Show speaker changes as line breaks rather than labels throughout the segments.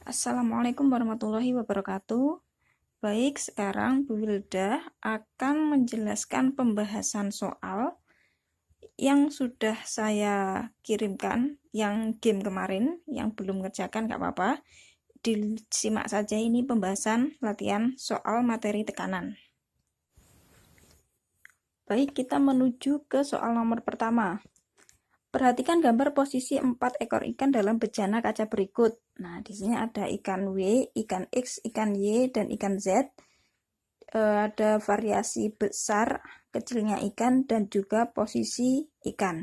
Assalamualaikum warahmatullahi wabarakatuh. Baik, sekarang Bu Wilda akan menjelaskan pembahasan soal yang sudah saya kirimkan, yang game kemarin, yang belum ngerjakan gak apa-apa. Disimak saja ini pembahasan latihan soal materi tekanan. Baik, kita menuju ke soal nomor pertama. Perhatikan gambar posisi 4 ekor ikan dalam bejana kaca berikut. Nah, di sini ada ikan W, ikan X, ikan Y, dan ikan Z. Ada variasi besar, kecilnya ikan, dan juga posisi ikan.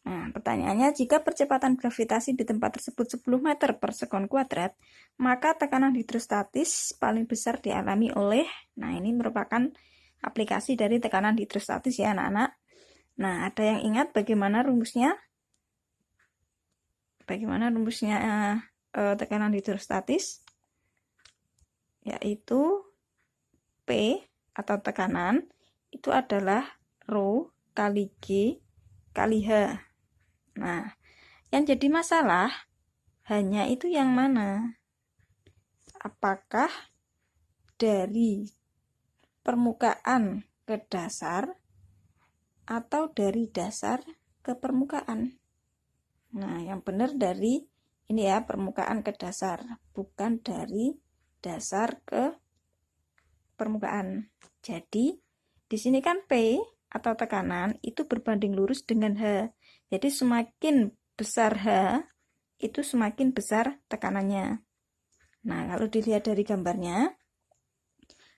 Nah, pertanyaannya, jika percepatan gravitasi di tempat tersebut 10 meter per sekon kuadrat, maka tekanan hidrostatis paling besar dialami oleh, nah ini merupakan aplikasi dari tekanan hidrostatis ya anak-anak. Nah, ada yang ingat bagaimana rumusnya? Bagaimana rumusnya tekanan hidrostatis? Yaitu P atau tekanan itu adalah Rho kali G kali H. Nah, yang jadi masalah hanya itu yang mana? Apakah dari permukaan ke dasar atau dari dasar ke permukaan? Nah, yang benar dari ini ya, permukaan ke dasar, bukan dari dasar ke permukaan. Jadi, di sini kan P atau tekanan itu berbanding lurus dengan H. Jadi, semakin besar H, itu semakin besar tekanannya. Nah, kalau dilihat dari gambarnya,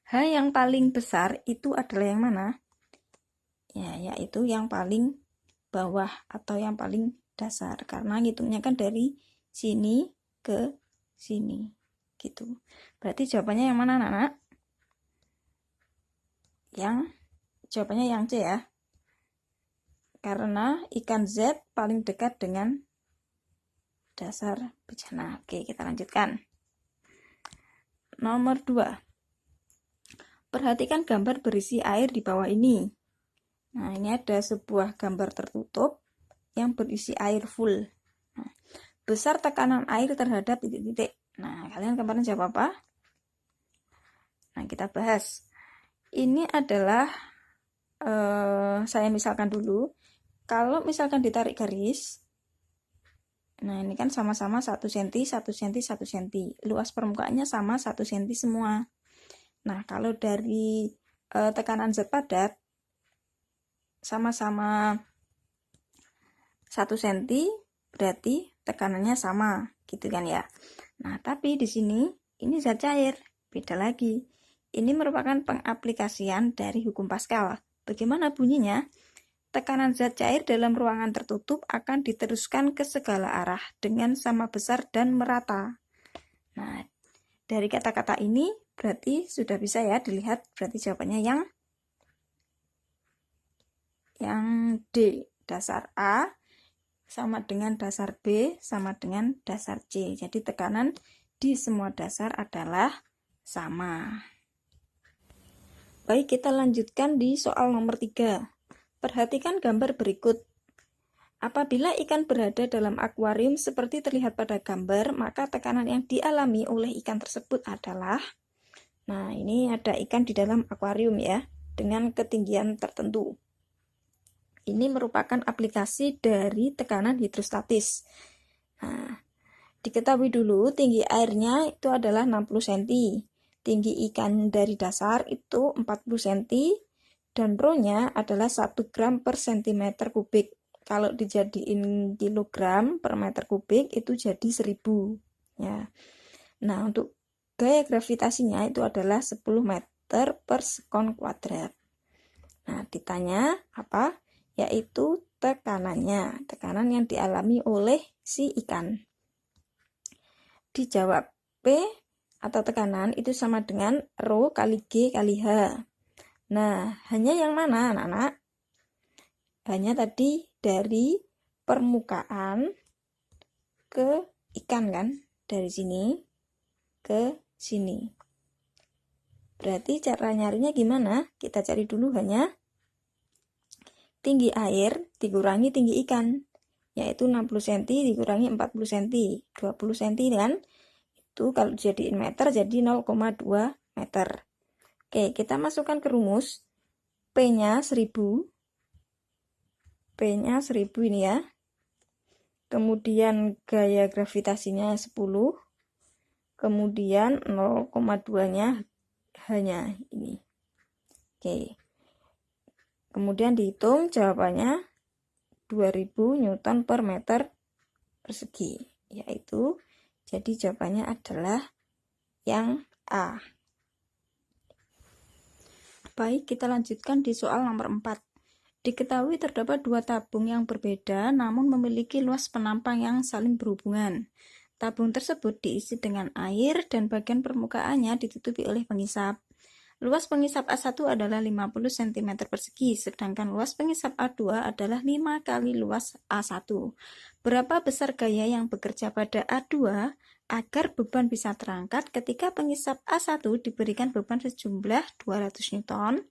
H yang paling besar itu adalah yang mana? Ya, yaitu yang paling bawah atau yang paling dasar. Karena ngitungnya kan dari sini ke sini. Gitu. Berarti jawabannya yang mana, anak-anak? Jawabannya yang C ya. Karena ikan Z paling dekat dengan dasar bejana. Oke, kita lanjutkan. Nomor 2. Perhatikan gambar berisi air di bawah ini. Nah, ini ada sebuah gambar tertutup yang berisi air full. Nah, besar tekanan air terhadap titik-titik. Nah, kalian kemarin jawab apa? Nah, kita bahas. Ini adalah saya misalkan dulu. Kalau misalkan ditarik garis, nah ini kan sama-sama 1 cm, 1 cm, 1 cm. Luas permukaannya sama 1 cm semua. Nah, kalau dari tekanan Z padat, sama-sama 1 cm, berarti tekanannya sama, gitu kan ya. Nah, tapi di sini, ini zat cair, beda lagi. Ini merupakan pengaplikasian dari hukum Pascal. Bagaimana bunyinya? Tekanan zat cair dalam ruangan tertutup akan diteruskan ke segala arah dengan sama besar dan merata. Nah, dari kata-kata ini berarti sudah bisa ya dilihat, berarti jawabannya yang D, dasar A sama dengan dasar B sama dengan dasar C. Jadi tekanan di semua dasar adalah sama. Baik, kita lanjutkan di soal nomor 3. Perhatikan gambar berikut. Apabila ikan berada dalam akuarium seperti terlihat pada gambar, maka tekanan yang dialami oleh ikan tersebut adalah, nah ini ada ikan di dalam akuarium ya, dengan ketinggian tertentu. Ini merupakan aplikasi dari tekanan hidrostatis. Nah, diketahui dulu tinggi airnya itu adalah 60 cm. Tinggi ikan dari dasar itu 40 cm. Dan rho-nya adalah 1 gram per cm kubik. Kalau dijadiin kilogram per meter kubik itu jadi 1000. Ya. Nah, untuk gaya gravitasinya itu adalah 10 meter per sekon kuadrat. Nah, ditanya apa? Yaitu tekanannya. Tekanan yang dialami oleh si ikan. Dijawab P atau tekanan itu sama dengan Rho kali G kali H. Nah, hanya yang mana anak-anak? Hanya tadi dari permukaan ke ikan kan? Dari sini ke sini. Berarti cara nyarinya gimana? Kita cari dulu hanya tinggi air dikurangi tinggi ikan. Yaitu 60 cm dikurangi 40 cm. 20 cm kan? itu kalau dijadiin meter jadi 0,2 meter. Oke, kita masukkan ke rumus. P-nya 1000. P-nya 1000 ini ya. Kemudian gaya gravitasinya 10. Kemudian 0,2-nya hanya ini. Oke. Kemudian dihitung jawabannya 2000 Newton per meter persegi. Yaitu, jadi jawabannya adalah yang A. Baik, kita lanjutkan di soal nomor 4. Diketahui terdapat dua tabung yang berbeda namun memiliki luas penampang yang saling berhubungan. Tabung tersebut diisi dengan air dan bagian permukaannya ditutupi oleh pengisap. Luas pengisap A1 adalah 50 cm persegi, sedangkan luas pengisap A2 adalah 5 kali luas A1. Berapa besar gaya yang bekerja pada A2 agar beban bisa terangkat ketika pengisap A1 diberikan beban sejumlah 200 Newton?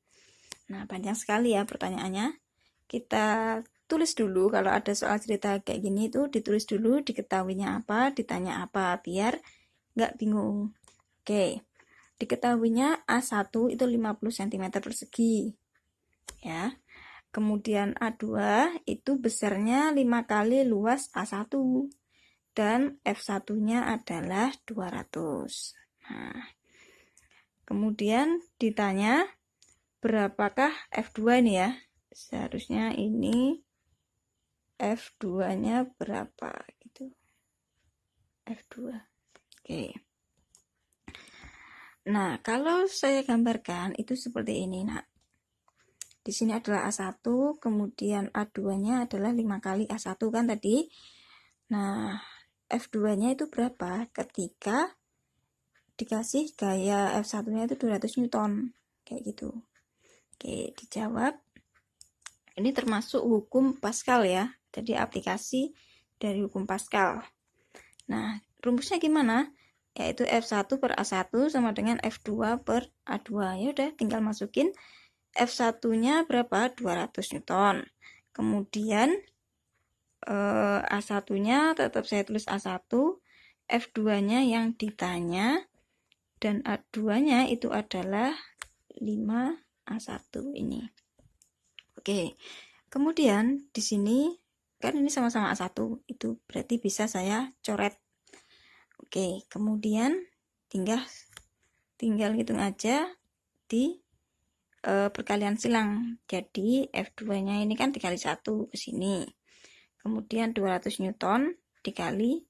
Nah, panjang sekali ya pertanyaannya. Kita tulis dulu, kalau ada soal cerita kayak gini itu ditulis dulu, diketahuinya apa, ditanya apa, biar nggak bingung. Oke, diketahuinya A1 itu 50 cm persegi. Ya. Kemudian A2 itu besarnya 5 kali luas A1. Dan F1-nya adalah 200. Nah, kemudian ditanya berapakah F2 ini ya? Seharusnya ini F2-nya berapa gitu. F2. Oke. Nah, kalau saya gambarkan itu seperti ini, Nak. Di sini adalah A1, kemudian A2-nya adalah 5 kali A1 kan tadi. Nah, F2-nya itu berapa ketika dikasih gaya F1-nya itu 200 Newton. Kayak gitu. Oke, dijawab. Ini termasuk hukum Pascal ya. Jadi aplikasi dari hukum Pascal. Nah, rumusnya gimana? Yaitu F1 per A1 sama dengan F2 per A2. Ya udah, tinggal masukin F1-nya berapa? 200 Newton. Kemudian A1-nya tetap saya tulis A1, F2-nya yang ditanya, dan A2-nya itu adalah 5A1 ini. Oke, kemudian di sini kan ini sama-sama A1, itu berarti bisa saya coret. Oke, kemudian tinggal hitung aja di perkalian silang. Jadi F2-nya ini kan dikali 1 ke sini. Kemudian 200 Newton dikali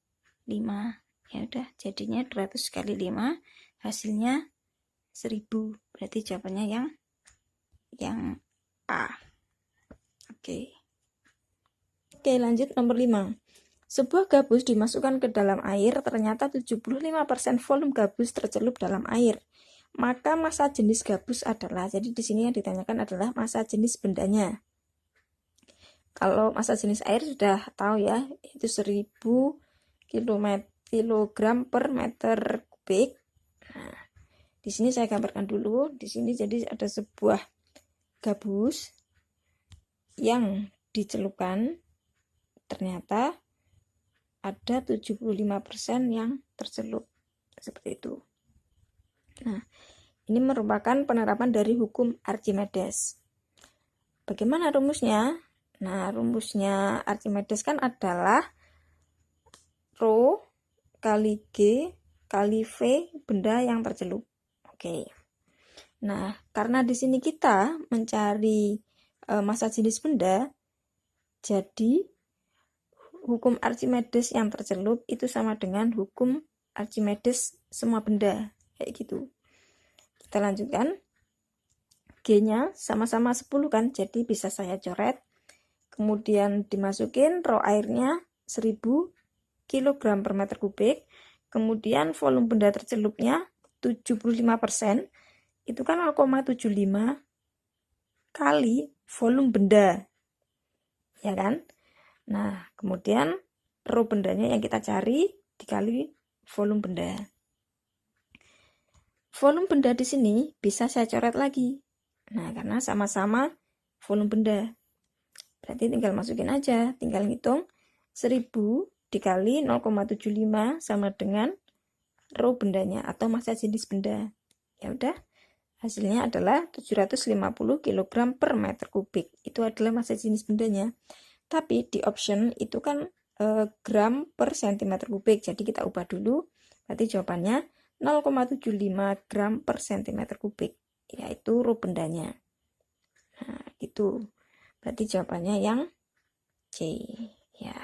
5. Ya udah, jadinya 200 kali 5 hasilnya 1000. Berarti jawabannya yang A. Oke. Oke, lanjut nomor 5. Sebuah gabus dimasukkan ke dalam air, ternyata 75% volume gabus tercelup dalam air. Maka massa jenis gabus adalah, jadi di sini yang ditanyakan adalah massa jenis bendanya. Kalau massa jenis air sudah tahu ya, itu 1000 kilogram per meter kubik. Nah, di sini saya gambarkan dulu. Di sini jadi ada sebuah gabus yang dicelupkan, ternyata ada 75% yang tercelup. Seperti itu. Nah, ini merupakan penerapan dari hukum Archimedes. Bagaimana rumusnya? Nah, rumusnya Archimedes kan adalah Rho kali G kali V benda yang tercelup. Oke. Nah, karena di sini kita mencari massa jenis benda, jadi hukum Archimedes yang tercelup itu sama dengan hukum Archimedes semua benda. Kayak gitu. Kita lanjutkan. G-nya sama-sama 10 kan, jadi bisa saya coret. Kemudian dimasukin Rho airnya 1000 kg per meter kubik. Kemudian volume benda tercelupnya 75%. Itu kan 0,75 kali volume benda. Ya kan? Nah, kemudian Rho bendanya yang kita cari dikali volume benda. Volume benda di sini bisa saya coret lagi. Nah, karena sama-sama volume benda. Berarti tinggal masukin aja, tinggal ngitung 1000 dikali 0,75 sama dengan rho bendanya atau massa jenis benda. Ya udah, hasilnya adalah 750 kg per meter kubik. Itu adalah massa jenis bendanya. Tapi di option itu kan gram per cm kubik. Jadi kita ubah dulu. Berarti jawabannya 0,75 gram per cm kubik. Yaitu rho bendanya. Nah, gitu. Berarti jawabannya yang C. Ya.